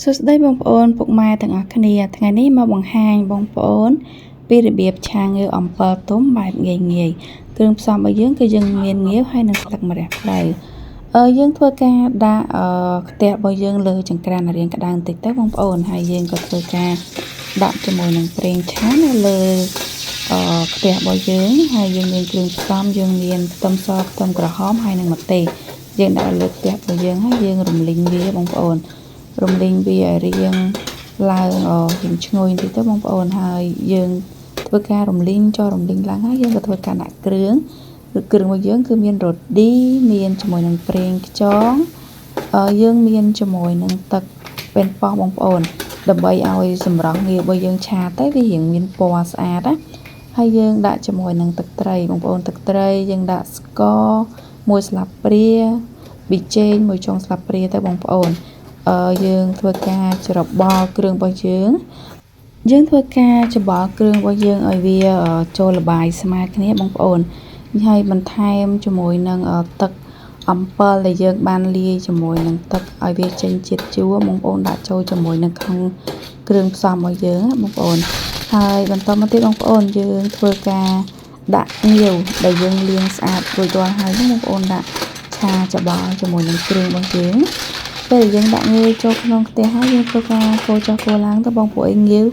សួស្តីបងប្អូនពុកម៉ែទាំងអស់គ្នាថ្ងៃនេះមកបង្ហាញបងប្អូនពីរបៀបឆាងាវអំពិលទុំបែបងាយៗគ្រឿងផ្សំរបស់យើងគឺយើងមានងាវហើយនិងស្លឹកម្រះព្រៅយើងធ្វើការដាក់ខ្ទះរបស់យើងលើចង្ក្រានរាងក្តៅបន្តិចទៅបងប្អូនហើយយើងក៏ធ្វើការដាក់ជាមួយនឹងប្រេងឆានៅលើខ្ទះរបស់យើងហើយយើងមានគ្រឿងផ្សំយើងមានខ្ទឹមសខ្ទឹមក្រហមហើយនិងម្ទេសយើងដាក់លើខ្ទះរបស់យើងហើយយើងរំលីងវាបងប្អូនរំលីងវាឲ្យរាងឡើងរៀងឈ្ងុយបន្តិចទៅបងប្អូនហើយយើងធ្វើការរំលីងឡើងហើយយើងក៏ធ្វើការដាក់គ្រឿងរបស់យើងគឺមានរ៉ូឌីមានជាមួយនឹងប្រេងខ្យងយើងមានជាមួយនឹងទឹកប៉េងប៉ោះបងប្អូនដើម្បីឲ្យសម្រស់ងាវរបស់យើងឆាទៅវារៀងមានពណ៌ស្អាតណាហើយយើងដាក់ជាមួយនឹងទឹកត្រីបងប្អូនទឹកត្រីយើងដាក់ស្ករ1ស្លាបព្រាប៊ីចេង1ចុងស្លាបព្រាទៅបងប្អូនយើងធ្វើការច្របល់គ្រឿងរបស់យើងធ្វើការច្របល់គ្រឿងរបស់យើងឲ្យវាចូលល្បាយស្មើគ្នាបងប្អូនហើយបន្ថែមជាមួយនឹងទឹកអំពិលដែលយើងបានលាយជាមួយនឹងទឹកឲ្យវាចេញជាតិជូរបងប្អូនដាក់ចូលជាមួយនឹងក្នុងគ្រឿងផ្សំរបស់យើងបងប្អូនហើយបន្តមកទៀតបងប្អូនយើងធ្វើការដាក់ងាវដែលយើងលាងស្អាតរួចរាល់ហើយបងប្អូនដាក់ឆាច្របល់ជាមួយនឹងគ្រឿងរបស់យើងពេលយើងដាក់ងាវចូលក្នុងខ្ទះហើយយើងធ្វើការកូរចុះកូរឡើងទៅបងប្អូនងាវ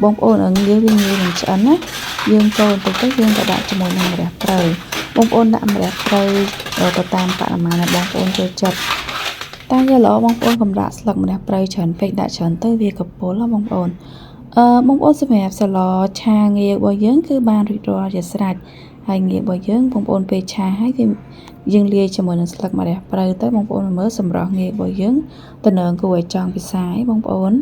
បងប្អូនងាវវាងាយនឹងឆ្អិនណាយើងកូរបន្តិចទៅយើងក៏ដាក់ជាមួយនឹងម្រះព្រៅបងប្អូនដាក់ម្រះព្រៅទៅតាមបរិមាណដែលបងប្អូនចូលចិត្តតែយកល្អបងប្អូនកុំដាក់ស្លឹកម្រះព្រៅច្រើនពេកដាក់ច្រើនទៅវាកពុលណាបងប្អូនបងប្អូនសម្រាប់សាឡឆាងាវរបស់យើងគឺបានរួចរាល់ជាស្រេចហើយងាវរបស់យើងបងប្អូនពេលឆាហើយវាយើងលាយជាមួយនឹងស្លឹកម្រះព្រៅទៅបងប្អូនមើលសម្រស់ងាវរបស់យើងតំណងគួរឲ្យចង់ពិសាបងប្អូន